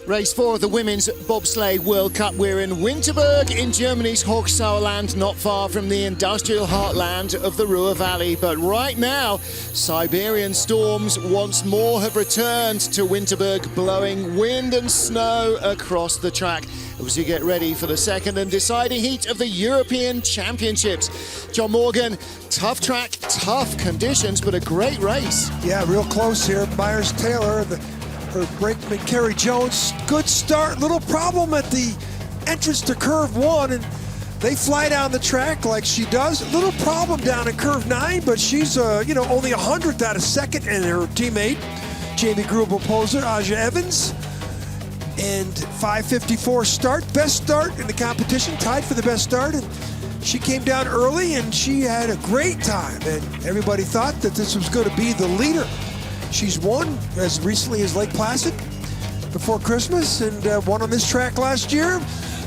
Race 4 of the Women's Bobsleigh World Cup. We're in Winterberg in Germany's Hochsauerland, not far from the industrial heartland of the Ruhr Valley. But right now, Siberian storms once more have returned to Winterberg, blowing wind and snow across the track as we get ready for the second and deciding heat of the European Championships. John Morgan, tough track, tough conditions, but a great race. Yeah, real close here. Myers-Taylor, her brakeman Kerry Jones, good start. Little problem at the entrance to curve 1, and they fly down the track like she does. Little problem down at curve 9, but she's only 100th out of second, and her teammate Jamie Grubel-Poser, Aja Evans, and 5:54 start, best start in the competition, tied for the best start. And she came down early and she had a great time, and everybody thought that this was going to be the leader. She's won as recently as Lake Placid before Christmas, and won on this track last year.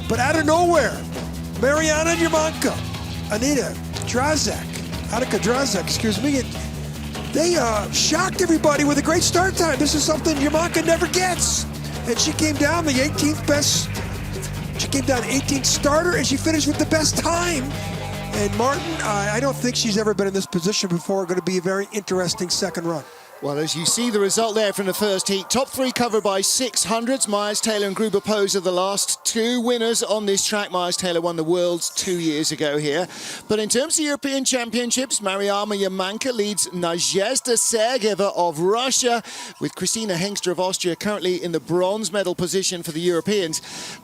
But out of nowhere, Mariana Yamanka, Annika Drazak, excuse me, and they shocked everybody with a great start time. This is something Yamanka never gets. And she came down the 18th best. She came down 18th starter, and she finished with the best time. And Martin, I don't think she's ever been in this position before. Going to be a very interesting second run. Well, as you see the result there from the first heat, top 3 covered by 600s. Myers-Taylor and Grubel-Poser, the last 2 winners on this track. Myers-Taylor won the Worlds 2 years ago here. But in terms of European Championships, Mariana Yamanka leads Nadezhda Sergeyeva of Russia, with Christina Hengster of Austria currently in the bronze medal position for the Europeans.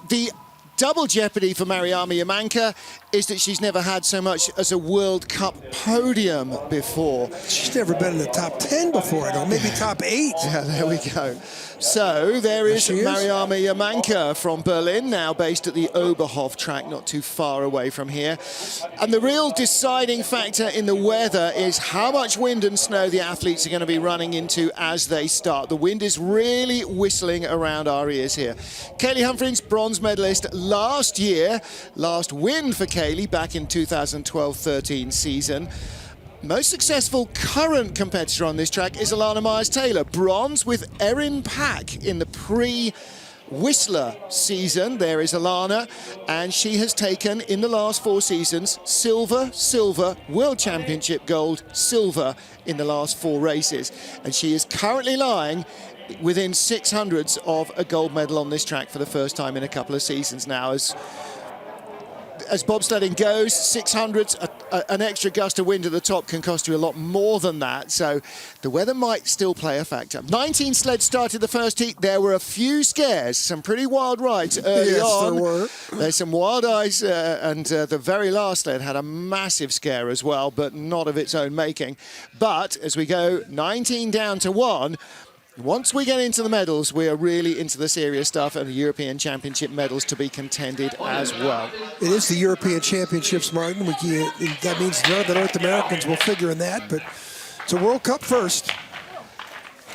The double jeopardy for Mariana Yamanka is that she's never had so much as a World Cup podium before. She's never been in the top 10 before, though, maybe top 8. Yeah, there we go. So there is Mariana Yamanka from Berlin, now based at the Oberhof track, not too far away from here. And the real deciding factor in the weather is how much wind and snow the athletes are going to be running into as they start. The wind is really whistling around our ears here. Kaylee Humphreys, bronze medalist last year. Last win for Kaylee back in 2012-13 season. Most successful current competitor on this track is Alana Myers-Taylor, bronze with Erin Pack in the pre-Whistler season. There is Alana, and she has taken, in the last 4 seasons, silver, World Championship gold, silver in the last 4 races. And she is currently lying within 600ths of a gold medal on this track for the first time in a couple of seasons now. As bobsledding goes, 600ths, an extra gust of wind at the top can cost you a lot more than that. So the weather might still play a factor. 19 sleds started the first heat. There were a few scares, some pretty wild rides early on. There were. There's some wild eyes, and the very last sled had a massive scare as well, but not of its own making. But as we go 19 down to 1, once we get into the medals, we are really into the serious stuff, and the European Championship medals to be contended as well. It is the European Championships, Martin. That means none of the North Americans will figure in that, but it's a World Cup first.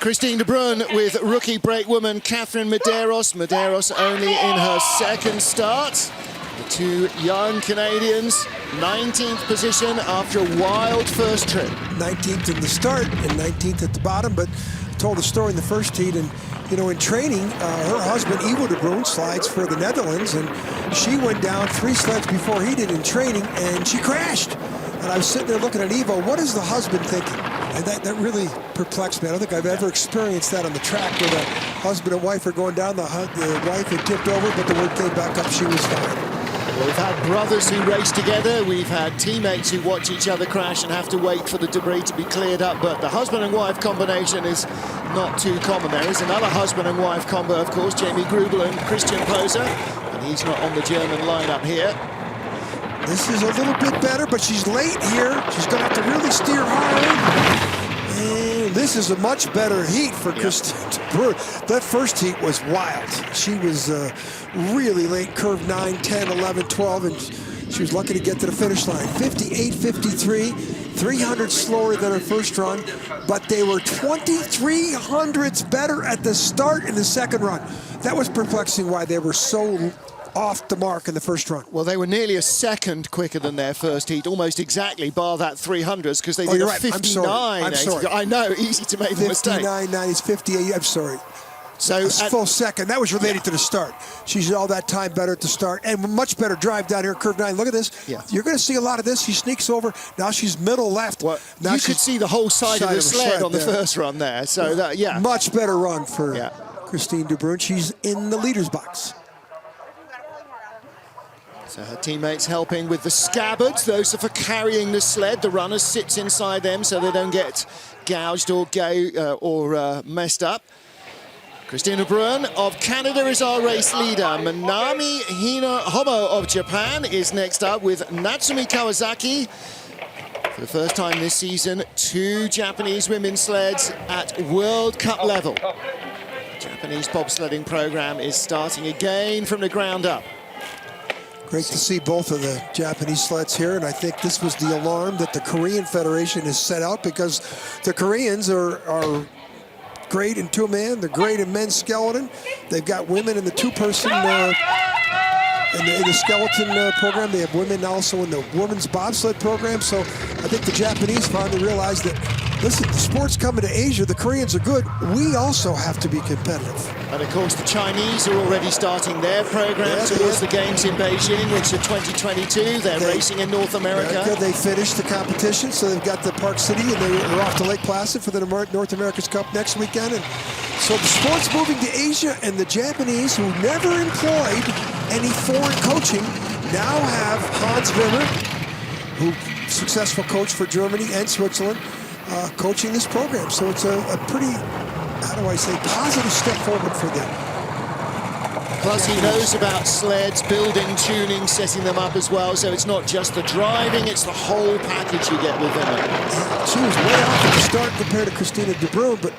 Christine de Bruyne with rookie brakewoman Catherine Medeiros. Medeiros only in her second start. The 2 young Canadians, 19th position after a wild first trip. 19th in the start and 19th at the bottom, but told a story in the first heat, and in training, her husband Ivo de Bruyne slides for the Netherlands, and she went down 3 sleds before he did in training, and she crashed. And I was sitting there looking at Ivo. What is the husband thinking? And that really perplexed me. I don't think I've ever experienced that on the track, where the husband and wife are going down. The wife had tipped over, but the word came back up. She was fine. We've had brothers who race together. We've had teammates who watch each other crash and have to wait for the debris to be cleared up. But the husband and wife combination is not too common. There is another husband and wife combo, of course, Jamie Grubel and Christian Poser. And he's not on the German lineup here. This is a little bit better, but she's late here. She's going to have to really steer hard. And this is a much better heat for Christine de Bruyne. That first heat was wild. She was really late, curve 9, 10, 11, 12, and she was lucky to get to the finish line. 58, 53, 300 slower than her first run, but they were 2,300ths better at the start in the second run. That was perplexing why they were so off the mark in the first run. Well, they were nearly a second quicker than their first heat, almost exactly, bar that 300s, because they did a right. 59. I'm sorry. I know, easy to make the mistake. 59.90s, 58. I'm sorry. So a full second. That was related to the start. She's all that time better at the start, and much better drive down here, curve 9. Look at this. Yeah. You're going to see a lot of this. She sneaks over. Now she's middle left. Well, now you could see the whole side of the sled on the first run there. So that, yeah, much better run for Christine de Bruyn. She's in the leader's box. So her teammates helping with the scabbards. Those are for carrying the sled. The runner sits inside them so they don't get gouged or messed up. Christine de Bruyn of Canada is our race leader. Manami Homo of Japan is next up with Natsumi Kawasaki. For the first time this season, 2 Japanese women's sleds at World Cup level. The Japanese bobsledding program is starting again from the ground up. Great to see both of the Japanese sleds here, and I think this was the alarm that the Korean Federation has set out, because the Koreans are great in two-man, they're great in men's skeleton. They've got women in the two-person in the skeleton program. They have women also in the women's bobsled program. So I think the Japanese finally realized that, listen, the sport's coming to Asia. The Koreans are good. We also have to be competitive. And of course, the Chinese are already starting their program towards the games in Beijing, which are 2022. They're racing in North America. They finished the competition, so they've got the Park City, and they're off to Lake Placid for the North America's Cup next weekend. And so the sport's moving to Asia, and the Japanese, who never employed any foreign coaching, now have Hans Wimmer, who successful coach for Germany and Switzerland, coaching this program. So it's a pretty, how do I say, positive step forward for them. Plus he knows about sleds, building, tuning, setting them up as well. So it's not just the driving, it's the whole package you get with them. She was way off at the start compared to Christina de Bruyn, but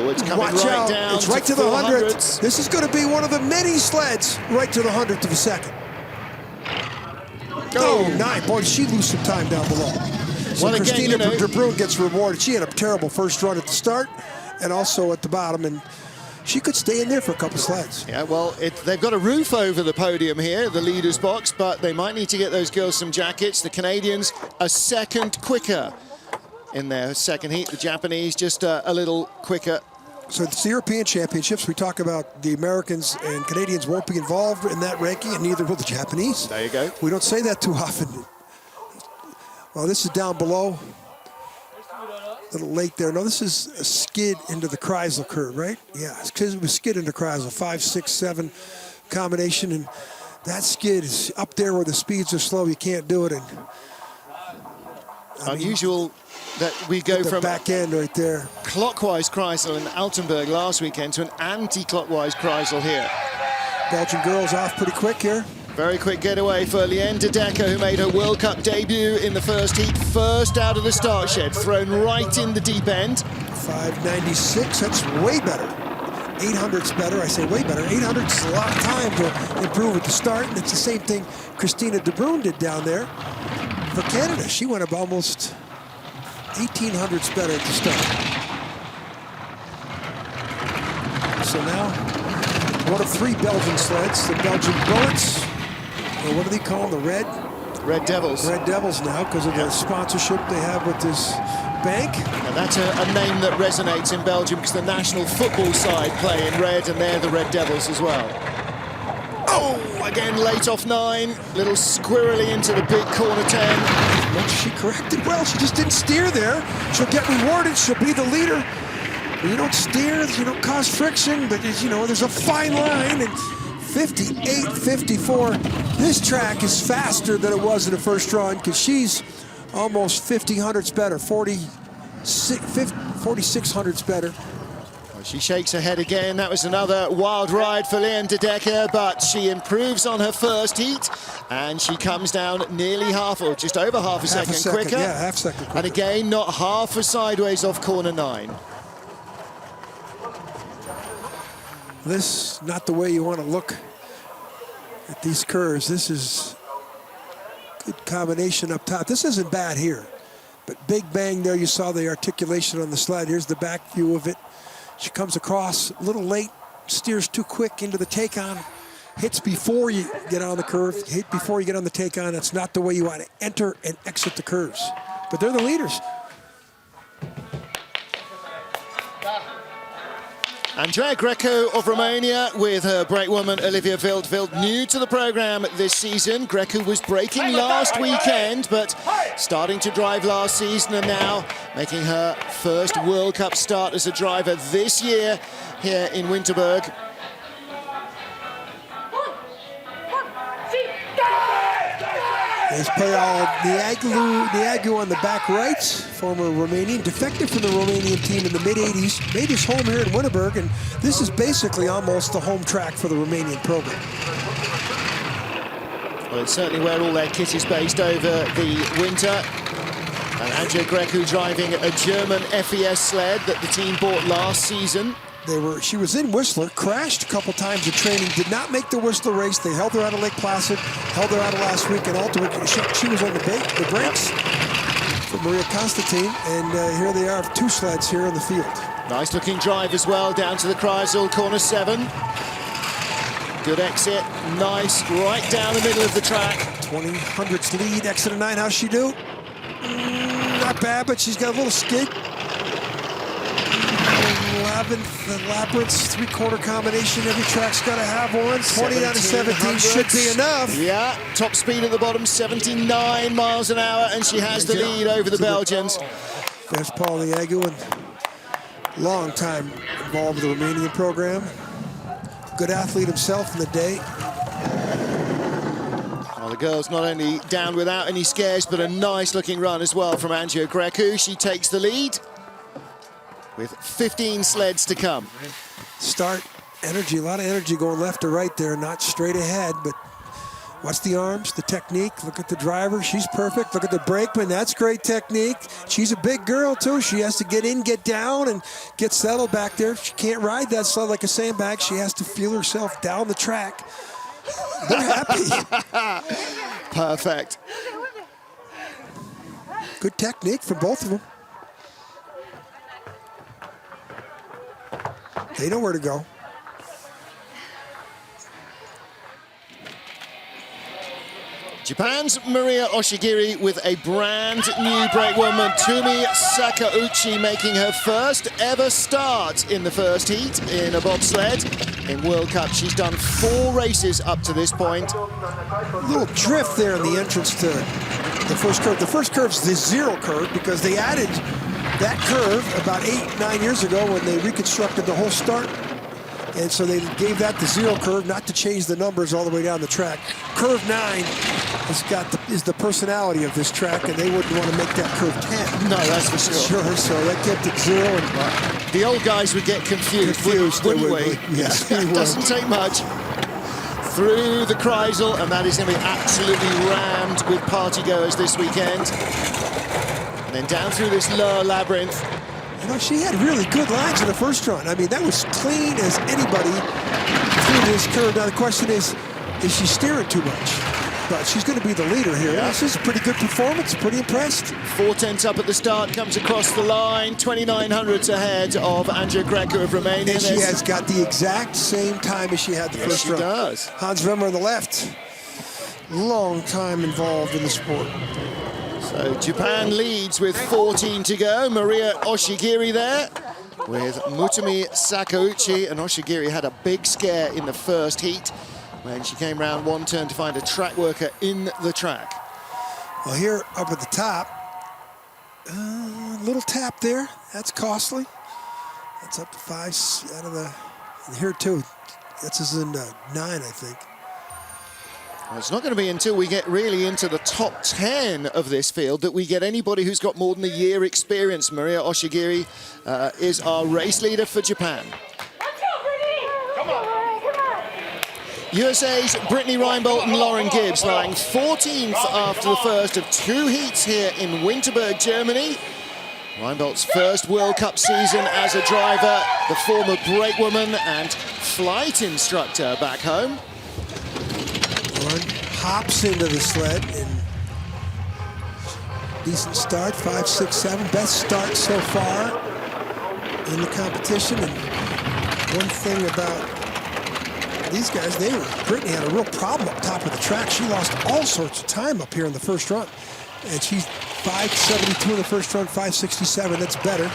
it's coming watch right out. down. It's right to the 100th. This is going to be one of the many sleds right to the 100th of a second. Oh, 9. Boy, did she lose some time down below. So well, Christina de Bruyn gets rewarded. She had a terrible first run at the start and also at the bottom, and she could stay in there for a couple sleds. Yeah, well, they've got a roof over the podium here, the leader's box, but they might need to get those girls some jackets. The Canadians a second quicker in their second heat. The Japanese just a little quicker. So it's the European Championships. We talk about the Americans and Canadians won't be involved in that ranking, and neither will the Japanese. There you go. We don't say that too often. Well, this is down below. A little late there. No, this is a skid into the Kreisel curve, right? Yeah, it's because it was skid into Kreisel, 5, 6, 7 combination, and that skid is up there where the speeds are slow. You can't do it. And unusual that we go the from back end right there. Clockwise Kreisel in Altenburg last weekend to an anti-clockwise Kreisel here. Belgian girls off pretty quick here. Very quick getaway for Liane de Decker, who made her World Cup debut in the first heat, first out of the start shed, thrown right in the deep end. 5.96, that's way better. 800's better, I say way better. 800's a lot of time to improve at the start, and it's the same thing Christina de Bruyn did down there for Canada. She went up almost 1800's better at the start. So now, one of 3 Belgian sleds, the Belgian Bullets, or what do they call them, the Red Devils. Red Devils now, because of the sponsorship they have with this bank. And that's a name that resonates in Belgium, because the national football side play in red, and they're the Red Devils as well. Oh, again, late off 9, little squirrely into the big corner 10. Well, she corrected well, she just didn't steer there. She'll get rewarded, she'll be the leader. You don't steer, you don't cause friction, but you know, there's a fine line, and 58.54. This track is faster than it was in the first run, because she's almost 50 hundredths better, 46 hundredths better. Well, she shakes her head again. That was another wild ride for Liane de Decker, but she improves on her first heat, and she comes down nearly half, or just over half a second quicker. Yeah, half second quicker. And again, not half a sideways off corner 9. This not the way you want to look at these curves. This is good combination up top. This isn't bad here. But big bang there, you saw the articulation on the sled. Here's the back view of it. She comes across a little late, steers too quick into the take-on. Hits before you get on the curve, hit before you get on the take-on. That's not the way you want to enter and exit the curves. But they're the leaders. Andrea Greco of Romania with her brakewoman Olivia Wildveld, new to the program this season. Greco was braking last weekend, but starting to drive last season and now making her first World Cup start as a driver this year here in Winterberg. There's Payal Niagu on the back right, former Romanian, defected from the Romanian team in the mid-'80s, made his home here in Winterberg, and this is basically almost the home track for the Romanian program. Well, it's certainly where all their kit is based over the winter. And Andrea Greco driving a German FES sled that the team bought last season. She was in Whistler, crashed a couple times in training, did not make the Whistler race. They held her out of Lake Placid, held her out of last week, and ultimately she was on the brakes for Maria Constantine, and here they are, 2 sleds here in the field. Nice looking drive as well, down to the Kreisel, corner 7. Good exit, nice, right down the middle of the track. 20/100ths lead, exit of 9, how's she do? Not bad, but she's got a little skid. 11th labyrinths, 3/4 combination. Every track's got to have one. 20 down to 17 should be enough. Yeah, top speed at the bottom, 79 miles an hour, and she has the lead over the Belgians. There's Paul Niagu, and long time involved with the Romanian program. Good athlete himself in the day. Well, the girls not only down without any scares, but a nice looking run as well from Andrea Greco. She takes the lead with 15 sleds to come. Start energy, a lot of energy going left to right there, not straight ahead, but watch the arms, the technique. Look at the driver, she's perfect. Look at the brakeman, that's great technique. She's a big girl too. She has to get in, get down, and get settled back there. She can't ride that sled like a sandbag. She has to feel herself down the track. They're happy. Perfect. Good technique for both of them. They know where to go. Japan's Maria Oshigiri with a brand new brakewoman, Tumi Sakauchi, making her first ever start in the first heat in a bobsled. In World Cup, she's done 4 races up to this point. A little drift there in the entrance to the first curve. The first curve's the 0 curve because they added that curve about 8-9 years ago when they reconstructed the whole start. And so they gave that the 0 curve, not to change the numbers all the way down the track. Curve 9 is the personality of this track, and they wouldn't want to make that curve 10. No, that's for sure. Sure, so they kept it 0. And the old guys would get confused wouldn't we? Yes, It doesn't take much. Through the Kreisel, and that is going to be absolutely rammed with partygoers this weekend. And then down through this lower labyrinth. You know, she had really good lines in the first run. I mean, that was clean as anybody through this curve. Now the question is she steering too much? But she's going to be the leader here. Yeah. This is a pretty good performance, pretty impressed. 4/10 up at the start, comes across the line, 29/100ths ahead of Andrea Greco of Romania. And she has got the exact same time as she had the first run. She does. Hans Wimmer on the left. Long time involved in the sport. So Japan leads with 14 to go. Maria Oshigiri there with Mutumi Sakauchi. And Oshigiri had a big scare in the first heat when she came round one turn to find a track worker in the track. Well, here up at the top, little tap there. That's costly. That's up to 5 out of the, and here too. That's as in 9, I think. Well, it's not going to be until we get really into the top 10 of this field that we get anybody who's got more than a year experience. Maria Oshigiri is our race leader for Japan. USA's Brittany Reinbold and Lauren Gibbs lying 14th after the first of 2 heats here in Winterberg, Germany. Reinbold's first World Cup season as a driver, the former brakewoman and flight instructor back home. Lauren hops into the sled and Decent start, 5, 6, 7. Best start so far in the competition. And one thing about these guys, Brittany had a real problem up top of the track. She lost all sorts of time up here in the first run. And she's 5.72 in the first run, 5.67. That's better.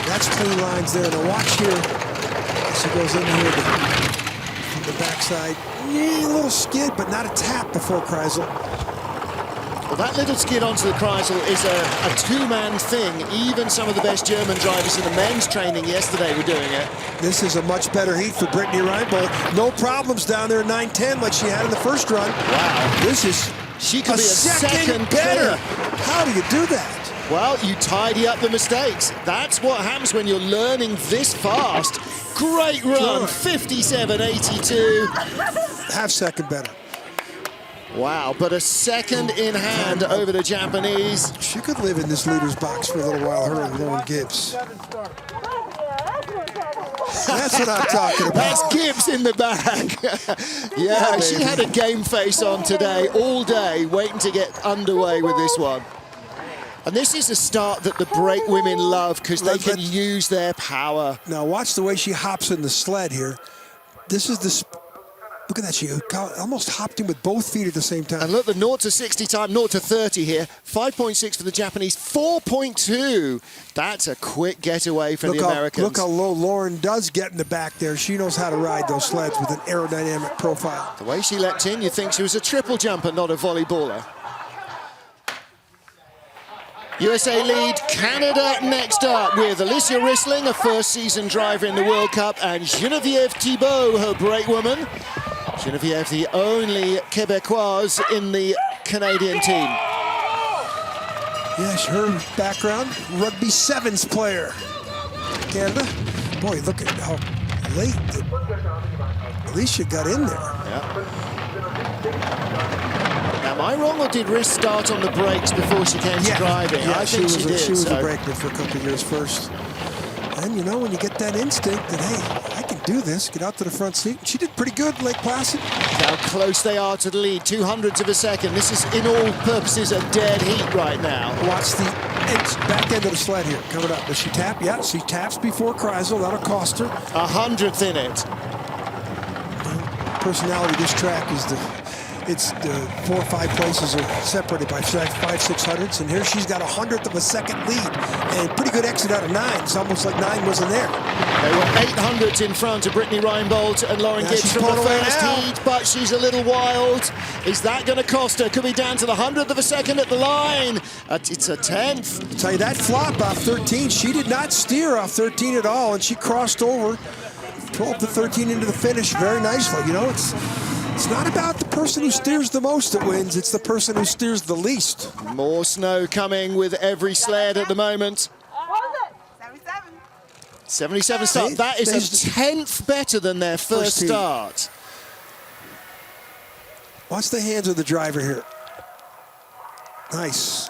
That's clean lines there. Now watch here as she goes in here from the backside. A little skid, but not a tap before Kreisel. Well, that little skid onto the Kreisel is a two-man thing. Even some of the best German drivers in the men's training yesterday were doing it. This is a much better heat for Brittany Reinbold. No problems down there in 9.10 like she had in the first run. Wow. This is she could be a second better. clear. How do you do that? Well, you tidy up the mistakes. That's what happens when you're learning this fast. Great run, 57.82. Half second better. Wow, but a second in hand over the Japanese. She could live in this leader's box for a little while, her and Lauren Gibbs. That's what I'm talking about. That's Gibbs in the bag. Yeah, she had a game face on today, all day, waiting to get underway with this one. And this is a start that the brake women love because they can use their power. Now watch the way she hops in the sled here. This is the... Look at that, she almost hopped in with both feet at the same time. And look, the 0 to 60 time, 0 to 30 here. 5.6 for the Japanese, 4.2. That's a quick getaway for the Americans. Look how low Lauren does get in the back there. She knows how to ride those sleds with an aerodynamic profile. The way she leapt in, you'd think she was a triple jumper, not a volleyballer. USA lead Canada next up with Alicia Rissling, a first-season driver in the World Cup, and Geneviève Thibault, her brake woman. Geneviève, the only Quebecoise in the Canadian team. Yes, her background, rugby sevens player. Canada. Boy, look at how late Alicia got in there. Yeah. Am I wrong, or did Riss start on the brakes before she came to driving? Yeah, I think she did. She was a brakeman for a couple of years first. And you know, when you get that instinct that, hey, I can do this, get out to the front seat. She did pretty good, Lake Placid. How close they are to the lead, 200ths of a second. This is, in all purposes, a dead heat right now. Watch the back end of the sled here, coming up. Does she tap? Yeah, she taps before Kreisel. That'll cost her. 100th in it. Personality of this track is it's the 4 or 5 places are separated by 5/600ths, and here she's got 100th of a second lead, and pretty good exit out of 9. It's almost like 9 wasn't there. They were 800ths in front of Brittany Reinbold and Lauren Gibbs from the first heat, but she's a little wild. Is that going to cost her? Could be down to the 100th of a second at the line. It's a 10th. I'll tell you, that flop off 13, she did not steer off 13 at all, and she crossed over 12 to 13 into the finish very nicely. You know, it's not about the person who steers the most that wins. It's the person who steers the least. More snow coming with every sled at the moment. What was it? 77. 77 start. That is a 10th better than their first start. Watch the hands of the driver here. Nice.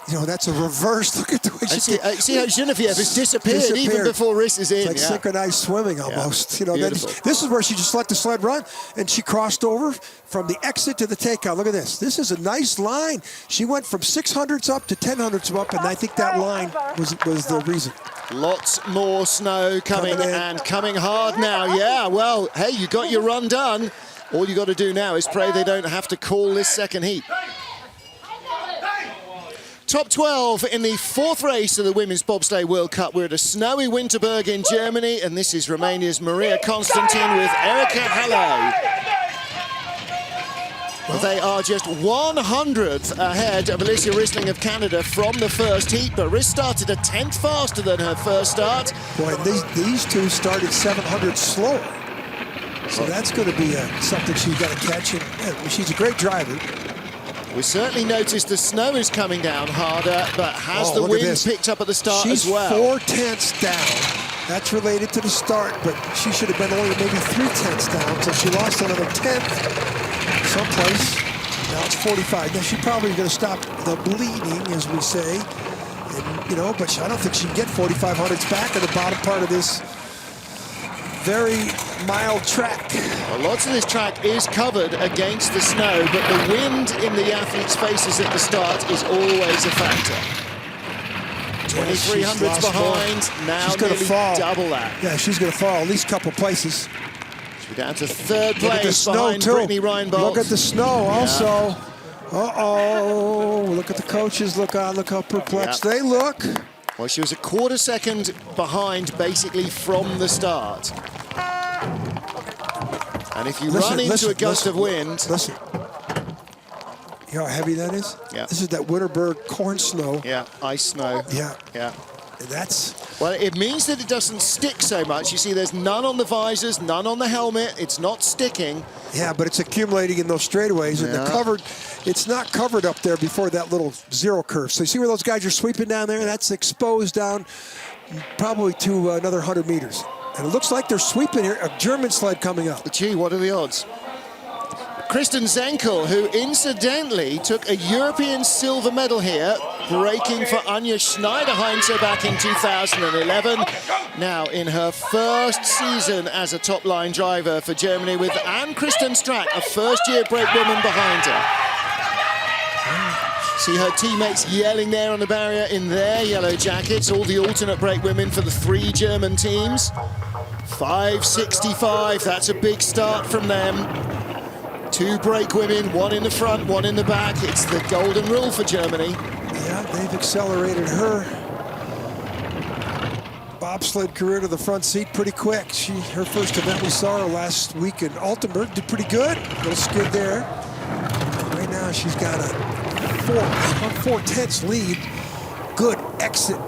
You know, that's a reverse. Look at the way she see how Geneviève has disappeared even before Riss is in. It's like synchronized swimming almost. Yeah. You know, this is where she just let the sled run, and she crossed over from the exit to the takeout. Look at this. This is a nice line. She went from 600ths up to 1000ths up, and I think that line was the reason. Lots more snow coming and coming hard now. Yeah, well, hey, you got your run done. All you got to do now is pray they don't have to call this second heat. Top 12 in the 4th race of the Women's Bobsleigh World Cup. We're at a snowy Winterberg in Germany, and this is Romania's Maria Constantin with Erika Halle. Well, they are just 100th ahead of Alicia Rissling of Canada from the first heat, but Riss started a 10th faster than her first start. Boy, these two started 700 slower. So that's going to be something she's got to catch. And she's a great driver. We certainly noticed the snow is coming down harder, but has the wind picked up at the start as well? She's 4/10 down. That's related to the start, but she should have been only maybe 3/10 down, so she lost another 10th someplace. Now it's 45. Now she's probably going to stop the bleeding, as we say. And, you know, but I don't think she can get 4,500s back at the bottom part of this very mild track. Well, lots of this track is covered against the snow, but the wind in the athletes' faces at the start is always a factor. 2300s behind, now nearly double that. Yeah, she's going to fall at least a couple places. She's down to third Look at the place snow behind too. Brittany Reinbold. Look at the snow also. Uh-oh, look at the coaches, look how perplexed they look. Well, she was a quarter second behind basically from the start. And if you run into a gust of wind... Listen. You know how heavy that is? Yeah. This is that Winterberg corn snow. Yeah, ice snow. Yeah. Yeah. And that's... Well, it means that it doesn't stick so much. You see, there's none on the visors, none on the helmet. It's not sticking. Yeah, but it's accumulating in those straightaways. And the covered, it's not covered up there before that little zero curve. So you see where those guys are sweeping down there? That's exposed down probably to another 100 meters. And it looks like they're sweeping here. A German sled coming up. Gee, what are the odds? Kristen Zenkel, who incidentally took a European silver medal here, breaking for Anja Schneider-Heinze back in 2011. Now in her first season as a top-line driver for Germany with Ann-Kristen Strack, a first-year break woman behind her. See her teammates yelling there on the barrier in their yellow jackets, all the alternate break women for the 3 German teams. 5:65, that's a big start from them. 2 break women, 1 in the front, 1 in the back. It's the golden rule for Germany. Yeah, they've accelerated her bobsled career to the front seat pretty quick. Her first event we saw her last week in Altenburg did pretty good. Little skid there. Right now she's got a 4/10 lead. Good exit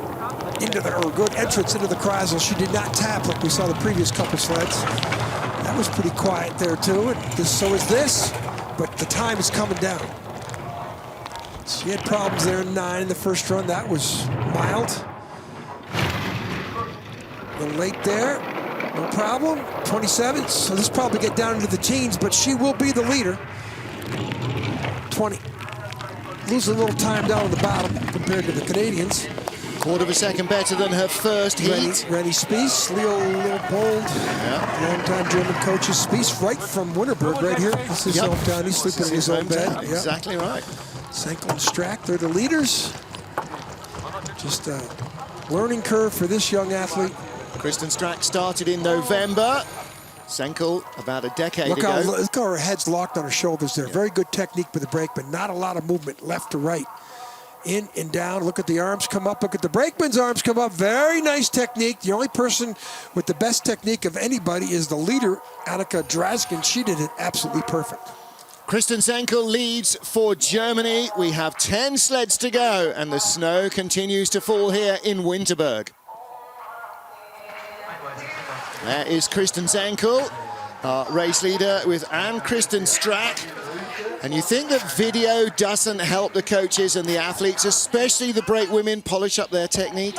into or good entrance into the Kreisel. She did not tap like we saw the previous couple sleds. That was pretty quiet there too, and so is this, but the time is coming down. She had problems there in 9 in the first run. That was mild. A little late there, no problem. 27, so this probably get down into the teens, but she will be the leader. 20. Losing a little time down on the bottom compared to the Canadians. Quarter of a second better than her first heat. Rennie Spies, Leo Leopold, long-time German coaches. Spies right from Winterberg right here. This is his hometown. He's sleeping in his own bed. Exactly right. Zenkel and Strack, they're the leaders. Just a learning curve for this young athlete. Kristen Strack started in November. Zenkel about a decade ago. Look how her head's locked on her shoulders there. Very good technique with the brake, but not a lot of movement left to right. In and down. Look at the arms come up. Look at the brakeman's arms come up. Very nice technique. The only person with the best technique of anybody is the leader, Annika Draskin. She did it absolutely perfect. Kristen Zenkel leads for Germany. We have 10 sleds to go, and the snow continues to fall here in Winterberg. There is Kristen Zenkel, race leader with Ann-Kristen Strack. And you think that video doesn't help the coaches and the athletes, especially the break women, polish up their technique?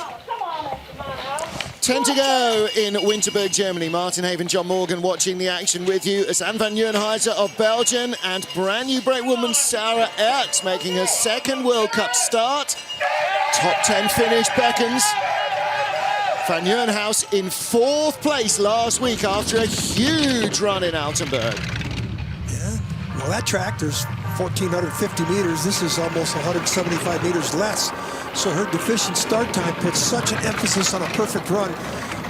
10 to go in Winterberg, Germany. Martin Haven, John Morgan watching the action with you as Anne van Nieuwenhuizen of Belgium and brand new break woman Sarah Ertz making her 2nd World Cup start. Top 10 finish beckons. Van Nieuwenhuizen in 4th place last week after a huge run in Altenburg. Well, that track, there's 1,450 meters. This is almost 175 meters less. So her deficient start time puts such an emphasis on a perfect run.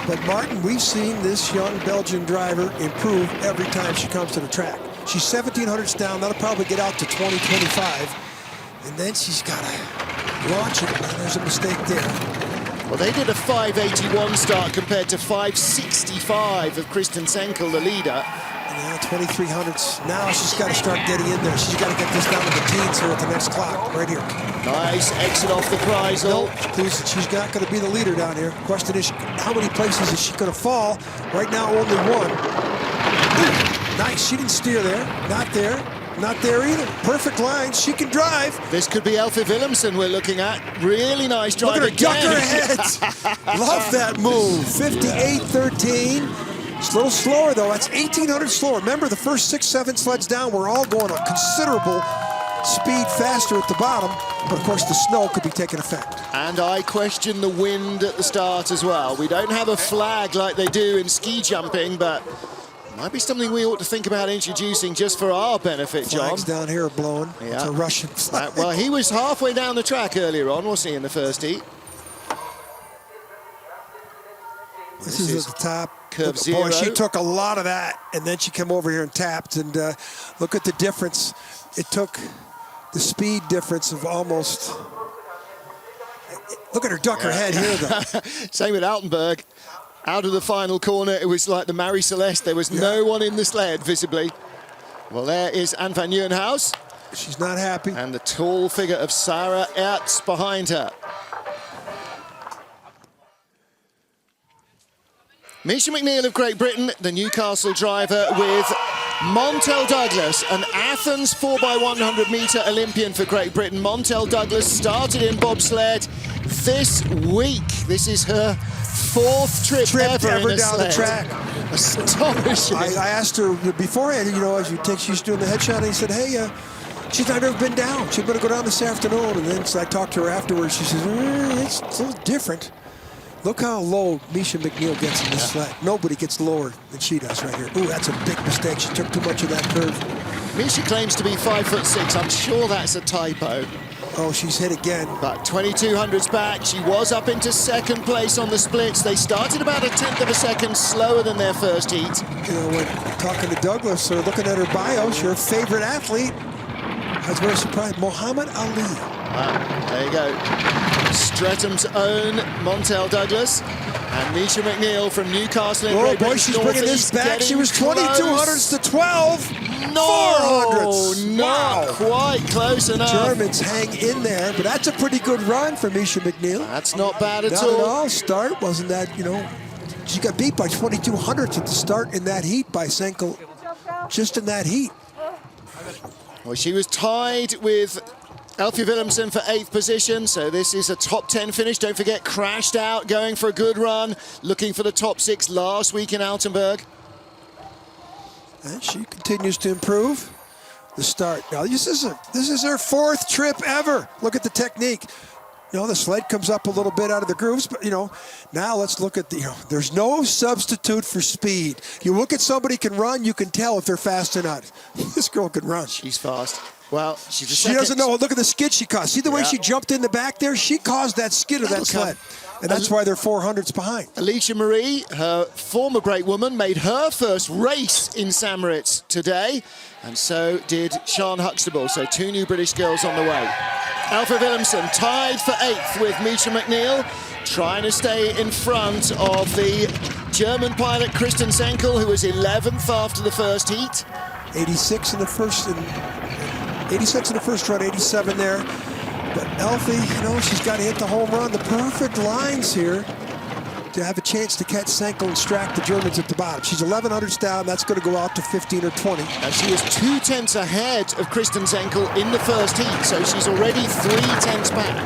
But Martin, we've seen this young Belgian driver improve every time she comes to the track. She's 1,700s down. That'll probably get out to 2025. And then she's got to launch it. And there's a mistake there. Well, they did a 5:81 start compared to 5:65 of Kristen Zenkel, the leader. Now 2,300s. Now she's got to start getting in there. She's got to get this down to the teens here at the next clock, right here. Nice exit off the Kreisel. She's not going to be the leader down here. Question is, how many places is she going to fall? Right now, only 1. Ooh, nice. She didn't steer there. Not there. Not there either. Perfect line. She can drive. This could be Elfie Willemsen we're looking at. Really nice drive. Look at her duck her head. Love that move. 58.13. It's a little slower, though. That's 1,800 slower. Remember, the first 6, 7 sleds down were all going a considerable speed faster at the bottom, but of course the snow could be taking effect. And I question the wind at the start as well. We don't have a flag like they do in ski jumping, but it might be something we ought to think about introducing just for our benefit, John. Flags down here are blowing. Yeah. It's a Russian flag. Well, he was halfway down the track earlier on, wasn't he, in the first heat? This is at the top. Curve zero. Boy, she took a lot of that, and then she came over here and tapped. And look at the difference. It took the speed difference of almost. Look at her duck her head here, though. Same with Altenberg. Out of the final corner, it was like the Marie Celeste. There was no one in the sled, visibly. Well, there is Anne van Nieuwenhuis. She's not happy. And the tall figure of Sarah Ertz behind her. Misha McNeil of Great Britain, the Newcastle driver, with Montel Douglas, an Athens 4x100 metre Olympian for Great Britain. Montel Douglas started in bobsled this week. This is her fourth trip ever in a down sled. the track. Astonishing. I asked her beforehand, you know, as you take, she's doing the headshot, and he said, hey, she's not ever been down. She's going to go down this afternoon. And then so I talked to her afterwards. She says, it's a little different. Look how low Misha McNeil gets in this sled. Nobody gets lower than she does right here. Ooh, that's a big mistake. She took too much of that curve. Misha claims to be 5'6". I'm sure that's a typo. Oh, she's hit again. But 2200s back. She was up into second place on the splits. They started about a tenth of a second slower than their first heat. You know, when talking to Douglas or looking at her bios, your favorite athlete, I was very surprised, Muhammad Ali. There you go. Stretham's own Montel Douglas and Misha McNeil from Newcastle. Oh boy, she's bringing this back. She was 2200s to 12. No, 400s. Not wow. quite close enough. Germans hang in there, but that's a pretty good run for Misha McNeil. That's not bad at not all. Not at all. Start wasn't that, you know, she got beat by 2200s at the start in that heat by Senkel, just in that heat. Well, she was tied with Elfie Willemsen for 8th position, so this is a top 10 finish. Don't forget, crashed out, going for a good run, looking for the top 6 last week in Altenberg. And she continues to improve. The start. Now, this is her 4th trip ever. Look at the technique. You know, the sled comes up a little bit out of the grooves, but, you know, now let's look at the, you know, there's no substitute for speed. You look at somebody can run, you can tell if they're fast or not. This girl can run. She's fast. Well, she doesn't know. Look at the skid she caused. See the way she jumped in the back there? She caused that skid of that sled. And that's why they're 400s behind. Alicia Marie, her former great woman, made her first race in St. Moritz today. And so did Sian Huxtable. So 2 new British girls on the way. Alfred Willemsen tied for 8th with Misha McNeil, trying to stay in front of the German pilot Kristen Senkel, who was 11th after the first heat. 86 in the first, 86 in the first run, 87 there. But Elfie, you know, she's got to hit the home run. The perfect lines here to have a chance to catch Senkel and Strack the Germans at the bottom. She's 1100s down. That's going to go out to 15 or 20. Now she is 2 tenths ahead of Kristen Senkel in the first heat, so she's already 3 tenths back.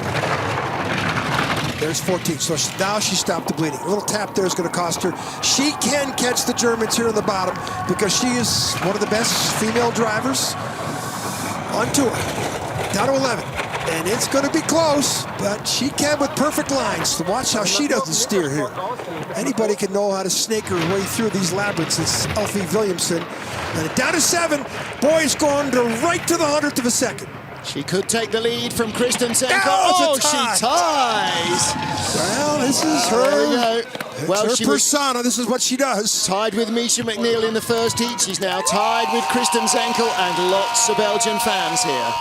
There's 14, so now she stopped the bleeding. A little tap there is going to cost her. She can catch the Germans here in the bottom because she is one of the best female drivers on tour. Down to 11. And it's going to be close, but she can with perfect lines. So watch how she doesn't steer here. Anybody can know how to snake her way through these labyrinths. It's Elfie Willemsen. And down to 7. Boy's going to right to the 100th of a second. She could take the lead from Kristen Senkel. Oh, she ties. Well, this is her. There we go. Well, her she persona. This is what she does. Tied with Misha McNeil in the first heat. She's now tied with Kristen Senkel and lots of Belgian fans here.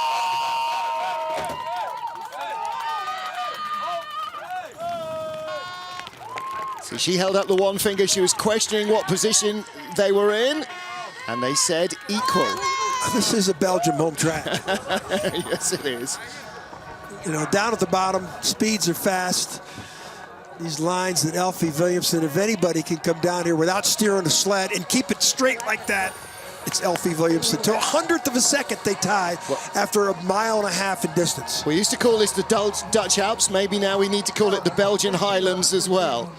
So she held up the one finger. She was questioning what position they were in, and they said equal. This is a Belgium home track. Yes, it is. You know, down at the bottom, speeds are fast. These lines that Elfie Willemsen, if anybody can come down here without steering the sled and keep it straight like that, it's Elfie Willemsen. To 100th of a second, they tie after a mile and a half in distance. We used to call this the Dutch Alps. Maybe now we need to call it the Belgian Highlands as well.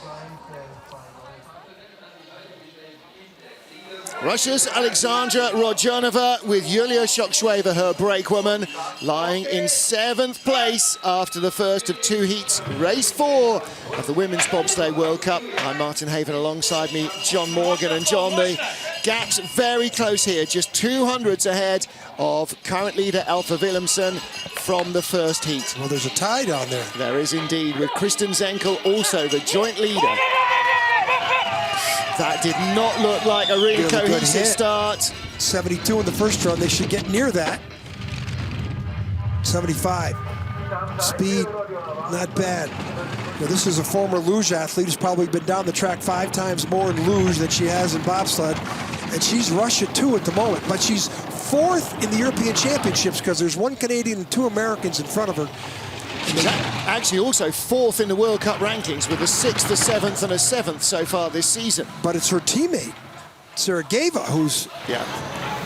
Russia's Alexandra Rodionova with Yulia Shoksheva, her brakewoman, lying in 7th place after the first of 2 heats. Race 4 of the Women's Bobsleigh World Cup. I'm Martin Haven, alongside me, John Morgan. And John, the gap's very close here, just 200s ahead of current leader Alfa Willemsen from the first heat. Well, there's a tie down there. There is indeed, with Kristen Zenkel also the joint leader. That did not look like a really cohesive start. 72 in the first run. They should get near that. 75. Speed, not bad. Now, this is a former luge athlete who's probably been down the track 5 times more in luge than she has in bobsled. And she's Russia 2 at the moment. But she's 4th in the European Championships because there's 1 Canadian and 2 Americans in front of her. She's actually also 4th in the World Cup rankings with a 6th, a 7th, and a 7th so far this season. But it's her teammate, Sergeyeva, who's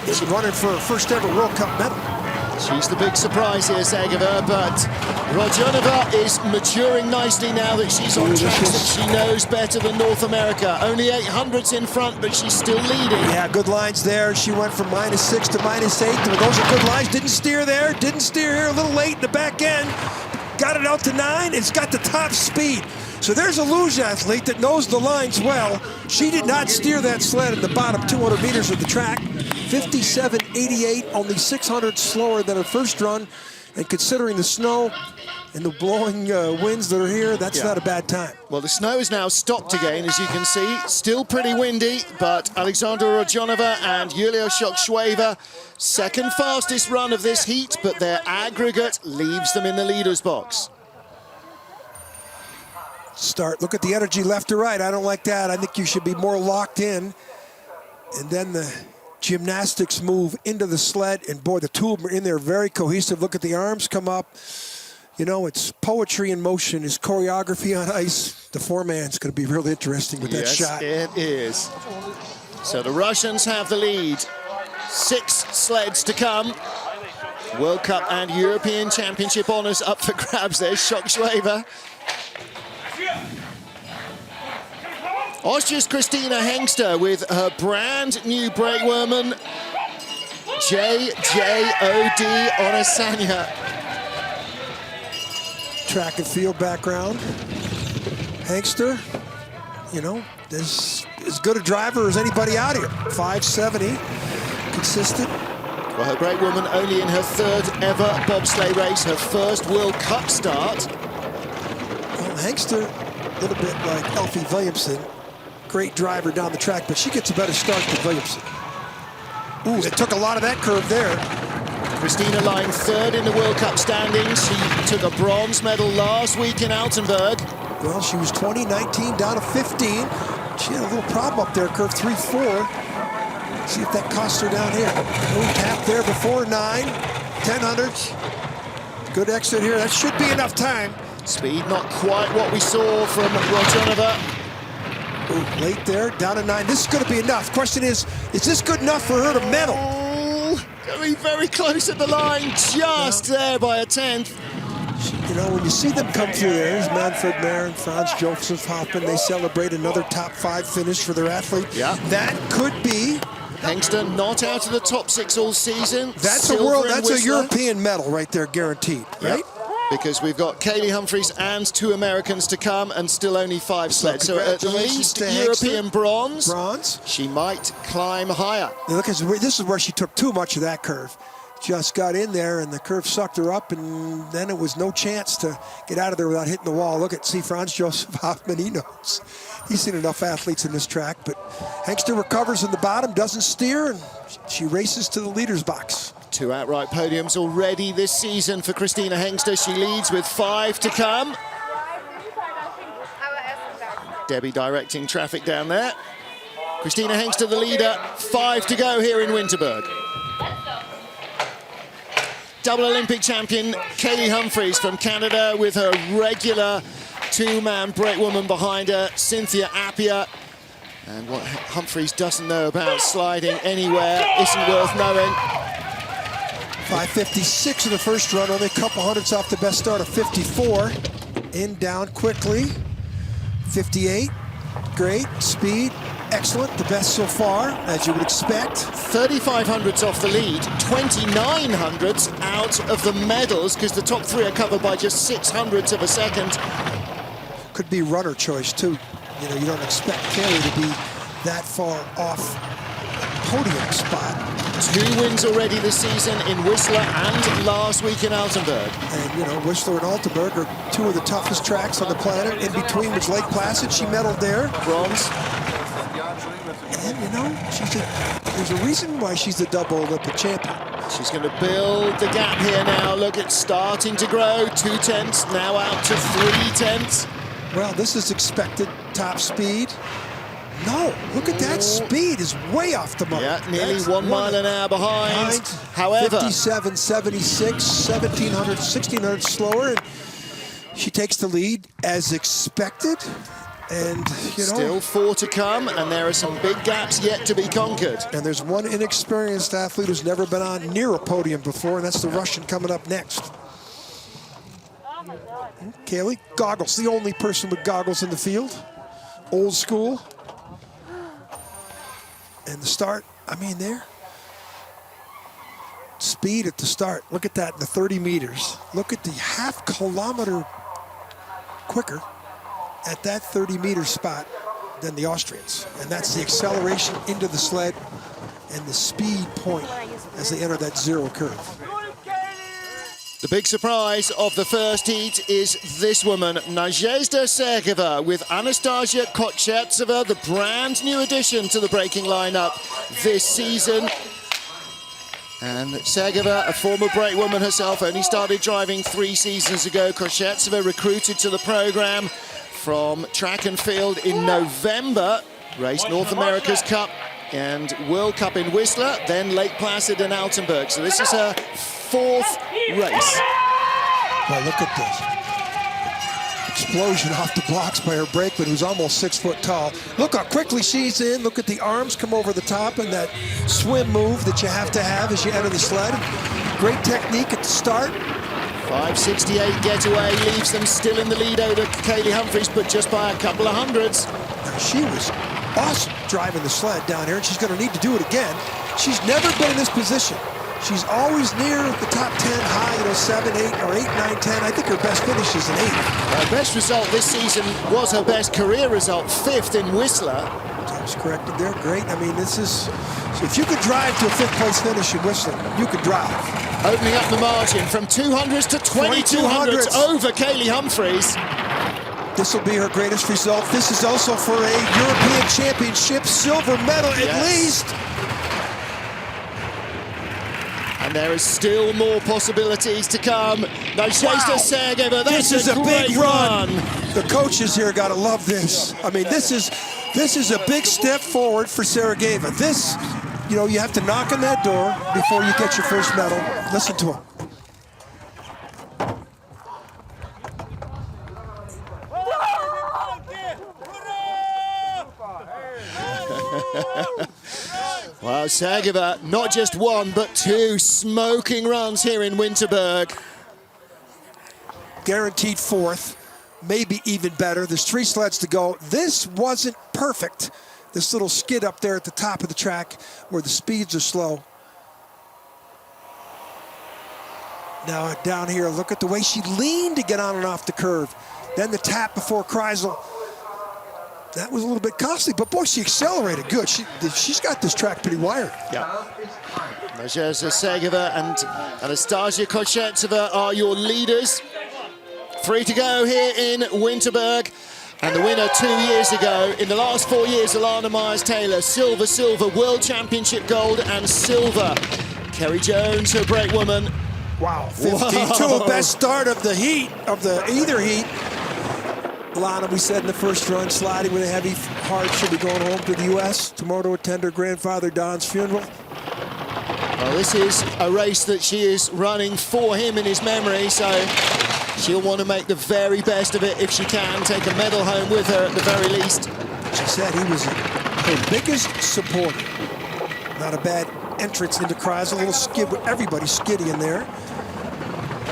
is running for her first ever World Cup medal. She's the big surprise here, Sergeyeva, but Rodionova is maturing nicely now that she's on tracks that she knows better than North America. Only 800s in front, but she's still leading. Yeah, good lines there. She went from -6 to -8. Those are good lines. Didn't steer there, didn't steer here. A little late in the back end. Got it out to 9. It's got the top speed. So there's a luge athlete that knows the lines well. She did not steer that sled in the bottom 200 meters of the track. 57.88, only 600 slower than her first run. And considering the snow and the blowing winds that are here, that's not a bad time. Well, the snow is now stopped again, as you can see. Still pretty windy, but Alexandra Rodionova and Yulia Shoksheva, second fastest run of this heat, but their aggregate leaves them in the leader's box. Start, look at the energy left to right. I don't like that. I think you should be more locked in. And then the gymnastics move into the sled, and boy, the two of them are in there very cohesive. Look at the arms come up. You know, it's poetry in motion, it's choreography on ice. The four-man's going to be real interesting with that shot. Yes, it is. So the Russians have the lead. 6 sleds to come. World Cup and European Championship honors up for grabs. There's Shoksheva. Austria's Christina Hengster with her brand new brakewoman, JJOD Onesanya. Track and field background. Hengster, you know, is as good a driver as anybody out here. 570, consistent. Well, her brakewoman only in her 3rd ever bobsleigh race, her first World Cup start. Well, Hengster, a little bit like Alfie Williamson. Great driver down the track, but she gets a better start than Williamson. Ooh, it took a lot of that curve there. Christina lying 3rd in the World Cup standings. She took a bronze medal last week in Altenburg. Well, she was 2019 down to 15. She had a little problem up there, curve 3-4. See if that cost her down here. Little tap there before 9, 1000s. Good exit here. That should be enough time. Speed not quite what we saw from Rodionova. Ooh, late there, down to 9. This is going to be enough. Question is this good enough for her to medal? Oh, very close at the line, just there by a 10th. You know, when you see them come through there, there's Manfred Mayer and Franz Josef Hoffman. They celebrate another top 5 finish for their athlete. Yeah. That could be. Hengster not out of the top 6 all season. That's a world. That's a European medal right there, guaranteed. Right? Yep. Because we've got Kaylee Humphries and 2 Americans to come, and still only 5 sleds. So at least European bronze. She might climb higher. Now look, this is where she took too much of that curve. Just got in there, and the curve sucked her up, and then it was no chance to get out of there without hitting the wall. Look at, see Franz Josef Hoffman, he knows. He's seen enough athletes in this track, but Hengster recovers in the bottom, doesn't steer, and she races to the leader's box. 2 outright podiums already this season for Christina Hengster. She leads with 5 to come. Debbie directing traffic down there. Christina Hengster the leader, 5 to go here in Winterberg. Double Olympic champion Kaylee Humphries from Canada with her regular 2-man brakewoman behind her, Cynthia Appia. And what Humphries doesn't know about sliding anywhere isn't worth knowing. 5:56 in the first run, only a couple hundredths off the best start of 54. In, down quickly. 58, great, speed. excellent, the best so far, as you would expect. 3,500s off the lead, 2,900s out of the medals, because the top three are covered by just 600ths of a second. Could be runner choice, too. You know, you don't expect Kaylee to be that far off podium spot. 2 wins already this season in Whistler and last week in Altenburg. And, you know, Whistler and Altenburg are 2 of the toughest tracks on the planet. In between was Lake Placid. She medaled there. Bronze. And, you know, there's a reason why she's the double Olympic champion. She's going to build the gap here now. Look, it's starting to grow. 2 tenths, now out to 3 tenths. Well, this is expected top speed. No, look at that speed, is way off the mark. Yeah, nearly 1 mile an hour behind. However, 57, 76, 1,700, 1,600 slower. And she takes the lead as expected. And, you know, still 4 to come, and there are some big gaps yet to be conquered. And there's one inexperienced athlete who's never been on near a podium before, and that's the Russian coming up next. Kaylee, goggles, the only person with goggles in the field. Old school. And the start, I mean, there. Speed at the start. Look at that, the 30 meters. Look at the half kilometer quicker at that 30-meter spot than the Austrians. And that's the acceleration into the sled and the speed point as they enter that zero curve. The big surprise of the first heat is this woman, Nadezhda Sergeva, with Anastasia Kochertseva, the brand new addition to the braking lineup this season. And Sergeva, a former brake woman herself, only started driving 3 seasons ago. Kochertseva recruited to the program from track and field in November, raced North America's Cup and World Cup in Whistler, then Lake Placid and Altenburg. So this is her 4th race. Well, look at this. Explosion off the blocks by her brakeman, who's almost 6 foot tall. Look how quickly she's in. Look at the arms come over the top and that swim move that you have to have as you enter the sled. Great technique at the start. 5:68 getaway leaves them still in the lead over Kaylee Humphries, but just by a couple of hundreds. Now, she was awesome driving the sled down here, and she's going to need to do it again. She's never been in this position. She's always near the top 10 high, you know, 7, 8, or 8, 9, 10. I think her best finish is an 8. Her best result this season was her best career result, 5th in Whistler. Time's corrected there, great. I mean, this is, so if you could drive to a 5th place finish in Whistler, you could drive. Opening up the margin from 200s to 2200s over Kaylee Humphries. This will be her greatest result. This is also for a European Championship silver medal at least. And there is still more possibilities to come. Nadezhda Sergeva, this is a great big run. The coaches here got to love this. I mean, this is a big step forward for Sergeva. This, you know, you have to knock on that door before you get your first medal. Listen to him. Well, Sergeva, not just 1, but 2 smoking runs here in Winterberg. Guaranteed 4th, maybe even better. There's 3 sleds to go. This wasn't perfect. This little skid up there at the top of the track where the speeds are slow. Now down here, look at the way she leaned to get on and off the curve. Then the tap before Kreisel. That was a little bit costly, but boy, she accelerated good. She's got this track pretty wired. Yeah. Nadezhda Sergeva and Anastasia Kochertseva are your leaders. 3 to go here in Winterberg. And the winner 2 years ago, in the last 4 years, Alana Myers-Taylor, silver, World Championship gold and silver. Kerry Jones, her brake woman. Wow, 52, best start of the heat, either heat. Alana, we said in the first run, sliding with a heavy heart, she'll be going home to the U.S. tomorrow to attend her grandfather Don's funeral. Well, this is a race that she is running for him in his memory, so she'll want to make the very best of it if she can, take a medal home with her at the very least. She said he was her biggest supporter. Not a bad entrance into Kreisel, a little skid with everybody skiddy in there.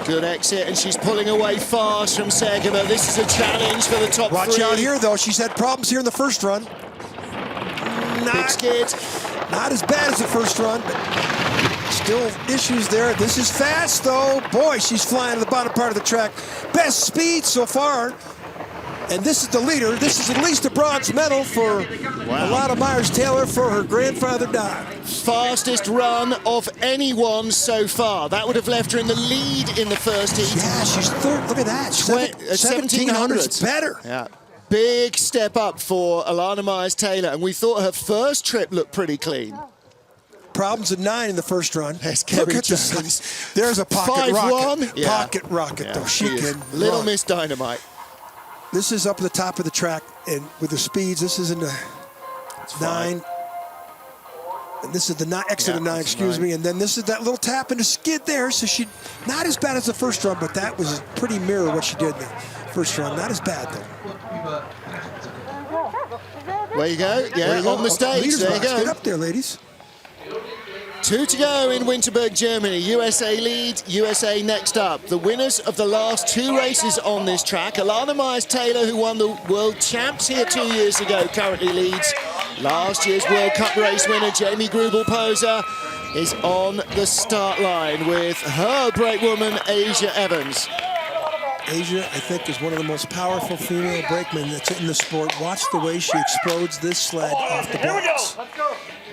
Good exit, and she's pulling away fast from Sergeva. This is a challenge for the top 3. Watch out here, though. She's had problems here in the first run. big skid. Not as bad as the first run, but still issues there. This is fast, though. Boy, she's flying to the bottom part of the track. Best speed so far. And this is the leader. This is at least a bronze medal for Alana Myers-Taylor for her grandfather died. Fastest run of anyone so far. That would have left her in the lead in the first heat. Yeah, she's third. Look at that. 1700's better. Yeah. Big step up for Alana Myers-Taylor, and we thought her first trip looked pretty clean. Problems at 9 in the first run. Look at this. There's a pocket rocket. Yeah. Pocket rocket, though. She can Little run. Miss Dynamite. This is up at the top of the track, and with the speeds, this is in the 9. And this is the exit of 9, excuse me. And then this is that little tap into skid there. So she, not as bad as the first run, but that was pretty mirror what she did in the first run. Not as bad, though. There you go. Yeah, on the stage. There you go. Get up there, ladies. 2 to go in Winterberg, Germany. USA lead, USA next up. The winners of the last 2 races on this track. Alana Myers-Taylor, who won the World Champs here 2 years ago, currently leads. Last year's World Cup race winner, Jamie Grubel-Poser, is on the start line with her brakewoman, Asia Evans. Asia, I think, is one of the most powerful female brakemen that's in the sport. Watch the way she explodes this sled off the blocks.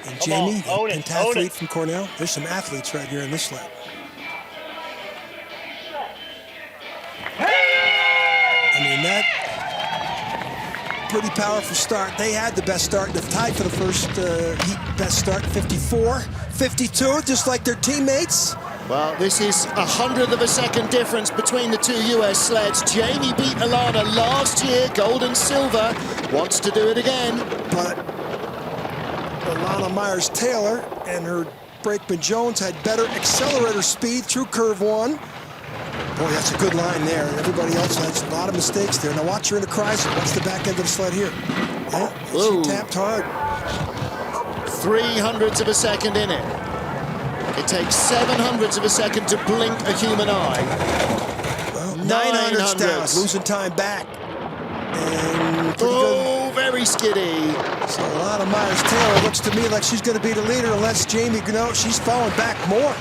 And Jamie, the pentathlete from Cornell, there's some athletes right here in this sled. I mean, that pretty powerful start. They had the best start. They've tied for the first heat best start, 54, 52, just like their teammates. Well, this is 100th of a second difference between the 2 US sleds. Jamie beat Alana last year, gold and silver, wants to do it again. But Alana Myers-Taylor and her brakeman Jones had better accelerator speed through curve 1. Boy, that's a good line there. Everybody else has a lot of mistakes there. Now watch her in the Chrysler. What's the back end of the sled here? Oh, she tapped hard. 300ths of a second in it. It takes 700ths of a second to blink a human eye. Well, 900ths down, losing time back. And good. Very skiddy. So Alana Myers-Taylor looks to me like she's going to be the leader unless Jamie, no, she's falling back more.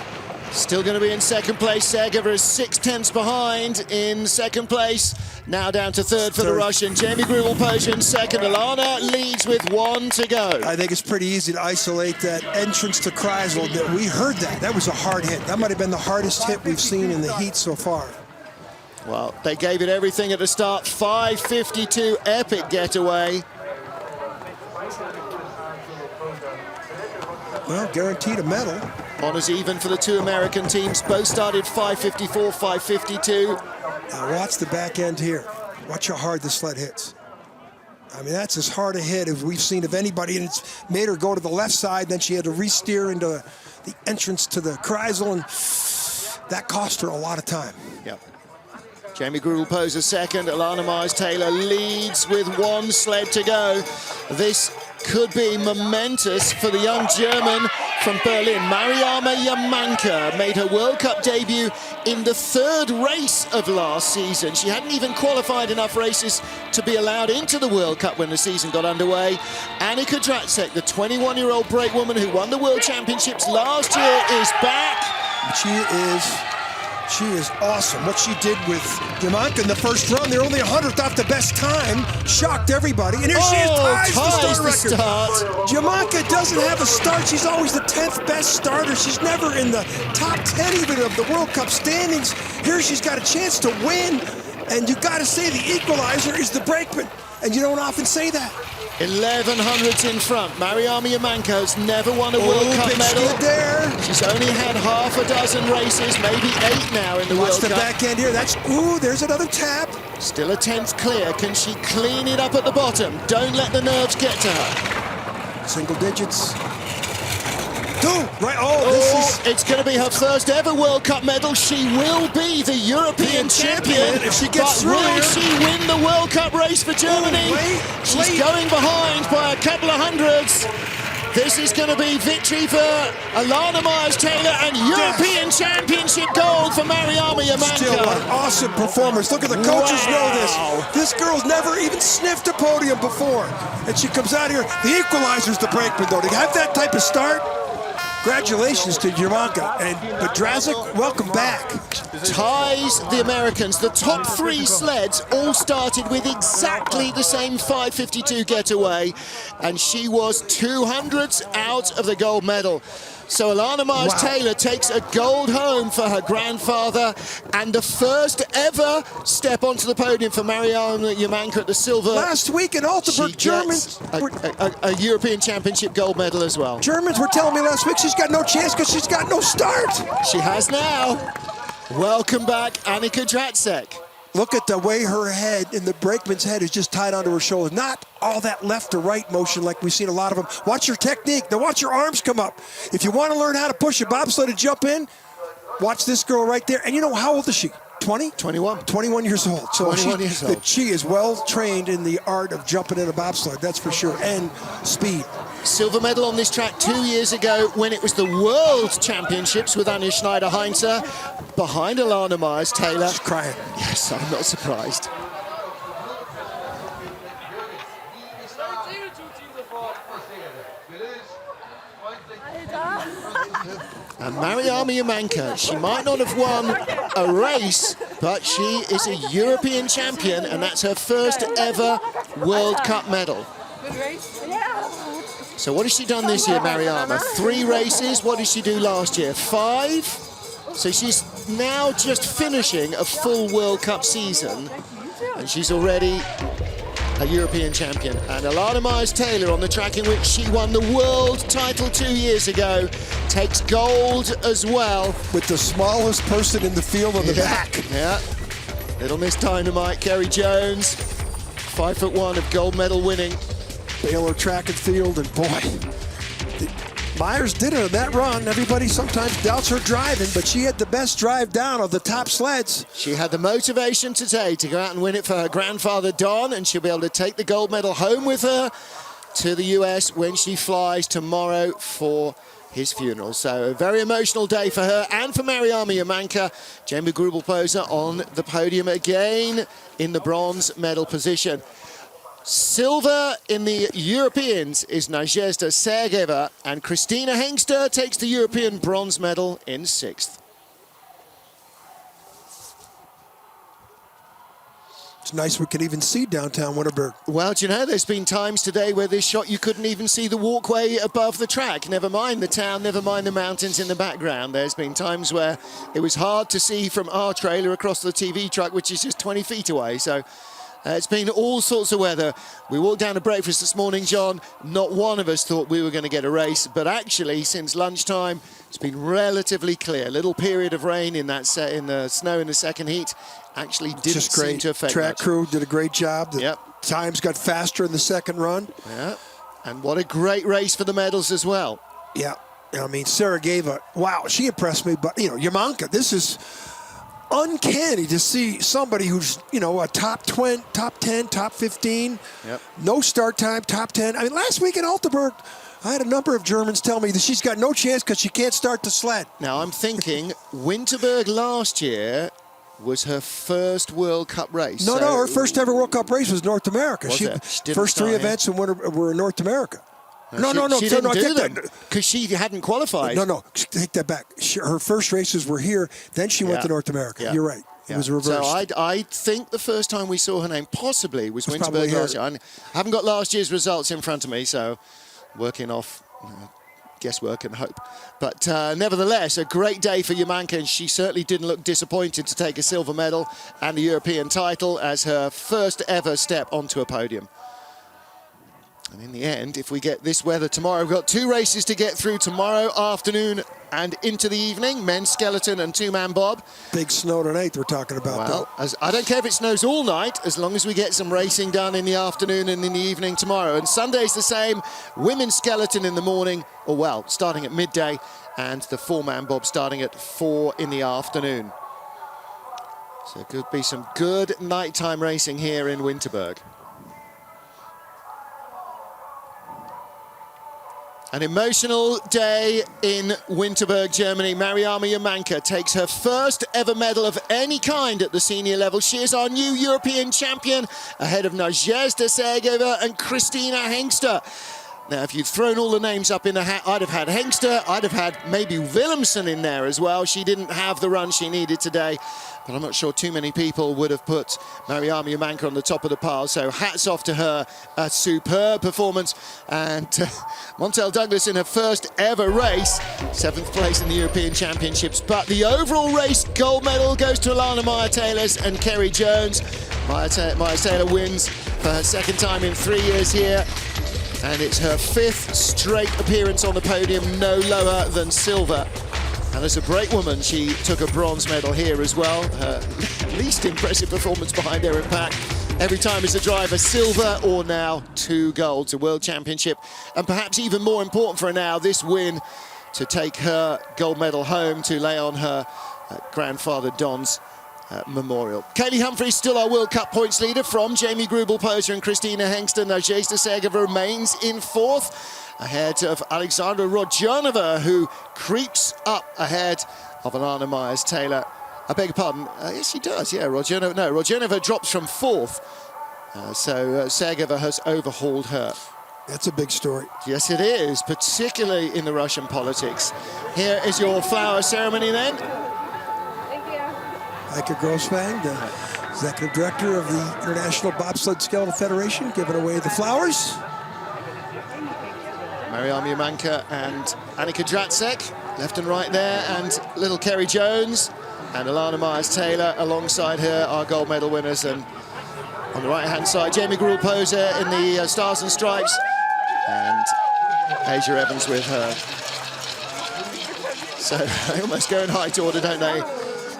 Still going to be in second place. Segever is 6/10 behind in second place. Now down to third for the Russian. Jamie Grubel-Poser in second. Alana leads with 1 to go. I think it's pretty easy to isolate that entrance to Kreisel. We heard that. That was a hard hit. That might have been the hardest hit we've seen in the heat so far. Well, they gave it everything at the start. 5:52, epic getaway. Well, guaranteed a medal. Honors even for the 2 American teams. Both started 5:54, 5:52. Now watch the back end here. Watch how hard the sled hits. I mean, that's as hard a hit as we've seen of anybody, and it's made her go to the left side. Then she had to re-steer into the entrance to the Kreisel, and that cost her a lot of time. Yep. Jamie Grubel-Poser second. Alana Myers-Taylor leads with 1 sled to go. This could be momentous for the young German from Berlin. Mariama Yamanka made her World Cup debut in the 3rd race of last season. She hadn't even qualified enough races to be allowed into the World Cup when the season got underway. Annika Dracek, the 21-year-old brakewoman who won the World Championships last year, is back. She is awesome. What she did with Yamanka in the first run, they're only 100th off the best time. Shocked everybody. And here she is, ties the start record. Yamanka doesn't have a start. She's always the 10th best starter. She's never in the top 10 even of the World Cup standings. Here she's got a chance to win. And you got to say the equalizer is the brakeman. And you don't often say that. 1100ths in front. Mariama Yamanka has never won a World Cup medal. There. She's only had half a dozen races, maybe 8 now in the World Cup. Watch the back end here. That's, there's another tap. Still a 10th clear. Can she clean it up at the bottom? Don't let the nerves get to her. Single digits. 2, right? Oh, it's going to be her first ever World Cup medal. She will be the European champion. If she gets through will she win the World Cup race for Germany? She's going behind by a couple of hundreds. This is going to be victory for Alana Myers-Taylor and European Championship gold for Mariama Yamanka. Still an awesome performance. Look at the coaches know this. This girl's never even sniffed a podium before. And she comes out here. The equalizer's the brakeman, though. To have that type of start, congratulations to Yamanka. And Bobsleigh, welcome back. Ties the Americans. The top 3 sleds all started with exactly the same 5:52 getaway, and she was 200ths out of the gold medal. So Alana Myers-Taylor takes a gold home for her grandfather, and the first ever step onto the podium for Mariama Yamanka at the silver. Last week in Altenburg, Germans a European Championship gold medal as well. Germans were telling me last week she's got no chance because she's got no start. She has now. Welcome back, Annika Dratsek. Look at the way her head and the brakeman's head is just tied onto her shoulder. Not all that left to right motion like we've seen a lot of them. Watch your technique. Now watch your arms come up. If you want to learn how to push a bobsled to jump in, watch this girl right there. And you know, how old is she? 20? 21. 21 years old. So 21 years old. She is well trained in the art of jumping in a bobsled, that's for sure, and speed. Silver medal on this track 2 years ago when it was the World Championships with Anja Schneider-Heinze behind Alana Myers-Taylor. She's crying. Yes, I'm not surprised. And Mariama Yamanka, she might not have won a race, but she is a European champion, and that's her first ever World Cup medal. Good race? Yeah. So what has she done this year, Mariama? 3 races. What did she do last year? 5? So she's now just finishing a full World Cup season, and she's already a European champion. And Alana Myers-Taylor, on the track in which she won the world title 2 years ago, takes gold as well. With the smallest person in the field on the back. Yeah. Little Miss Dynamite, Kerry Jones, 5'1" of gold medal winning. Baylor track and field, and boy, Myers did it on that run. Everybody sometimes doubts her driving, but she had the best drive down of the top sleds. She had the motivation today to go out and win it for her grandfather, Don, and she'll be able to take the gold medal home with her to the US when she flies tomorrow for his funeral. So a very emotional day for her and for Mariama Yamanka. Jamie Grubel-Poser on the podium again in the bronze medal position. Silver in the Europeans is Nadezhda Sergeeva, and Christina Hengster takes the European bronze medal in 6th. It's nice we can even see downtown Winterberg. Well, do you know, there's been times today where this shot you couldn't even see the walkway above the track. Never mind the town, never mind the mountains in the background. There's been times where it was hard to see from our trailer across the TV truck, which is just 20 feet away. So it's been all sorts of weather. We walked down to breakfast this morning, John. Not one of us thought we were going to get a race, but actually, since lunchtime, it's been relatively clear. A little period of rain in that in the snow in the second heat actually didn't seem to affect Track much. crew did a great job. The times got faster in the second run. Yeah, and what a great race for the medals as well. Yeah, I mean, Sergeeva, wow, she impressed me. But, you know, Yamanka, this is uncanny to see somebody who's, you know, a top 20, top 10, top 15, no start time, top 10. I mean, last week in Altenburg, I had a number of Germans tell me that she's got no chance because she can't start the sled. Now, I'm thinking Winterberg last year was her first World Cup race. No, her first ever World Cup race was North America. She first 3 events were in North America. She didn't do them because she hadn't qualified. No, take that back. Her first races were here, then she went to North America. You're right. It was reversed. So I think the first time we saw her name possibly was Winterberg last year. I haven't got last year's results in front of me, so working off guesswork and hope. But nevertheless, a great day for Yamanka, and she certainly didn't look disappointed to take a silver medal and the European title as her first ever step onto a podium. And in the end, if we get this weather tomorrow, we've got 2 races to get through tomorrow afternoon and into the evening, men's skeleton and 2-man bob. Big snow tonight we're talking about. Well, I don't care if it snows all night, as long as we get some racing done in the afternoon and in the evening tomorrow. And Sunday's the same, women's skeleton in the morning, or well, starting at midday, and the 4-man bob starting at 4 in the afternoon. So it could be some good nighttime racing here in Winterberg. An emotional day in Winterberg, Germany. Mariama Yamanka takes her first ever medal of any kind at the senior level. She is our new European champion, ahead of Nadezhda Sergeyeva and Christina Hengster. Now, if you'd thrown all the names up in the hat, I'd have had Hengster, I'd have had maybe Willemsen in there as well. She didn't have the run she needed today, but I'm not sure too many people would have put Mariama Yamanka on the top of the pile, so hats off to her. A superb performance. And Montel Douglas in her first ever race, 7th place in the European Championships. But the overall race gold medal goes to Alana Meyer-Taylor and Kerry Jones. Meyer-Taylor wins for her second time in 3 years here. And it's her 5th straight appearance on the podium, no lower than silver. And as a brake woman, she took a bronze medal here as well. Her least impressive performance behind Erin Pack. Every time as a driver, silver or now 2 golds, a World Championship. And perhaps even more important for her now, this win to take her gold medal home to lay on her grandfather Don's memorial. Kaylee Humphries still our World Cup points leader from Jamie Grubel-Poser and Christina Hengster. Nadezhda Sergeyeva remains in 4th, ahead of Alexandra Rodionova, who creeps up ahead of Alana Meyer-Taylor. I beg your pardon, yes she does, yeah, Rodionova drops from 4th, so Sergeyeva has overhauled her. That's a big story. Yes, it is, particularly in the Russian politics. Here is your flower ceremony then. Heike Grossfang, the executive director of the International Bobsled Skeletal Federation, giving away the flowers. Mariama Yamanka and Annika Dracek, left and right there, and little Kerry Jones and Alana Meyer-Taylor alongside her, our gold medal winners. And on the right-hand side, Jamie Grubel-Poser in the Stars and Stripes, and Asia Evans with her. So they almost go in height order, don't they?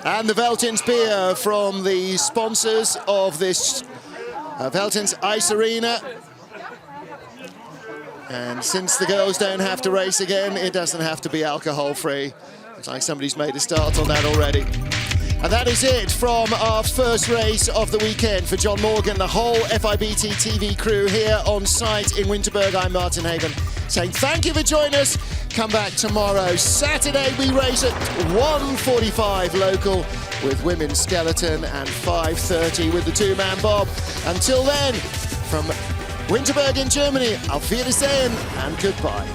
And the Veltins beer from the sponsors of this Veltins Ice Arena. And since the girls don't have to race again, it doesn't have to be alcohol-free. Looks like somebody's made a start on that already. And that is it from our first race of the weekend. For John Morgan, the whole FIBT TV crew here on site in Winterberg, I'm Martin Haven, saying thank you for joining us. Come back tomorrow. Saturday we race at 1:45 local with women's skeleton and 5:30 with the 2-man bob. Until then, from Winterberg in Germany, auf Wiedersehen and goodbye.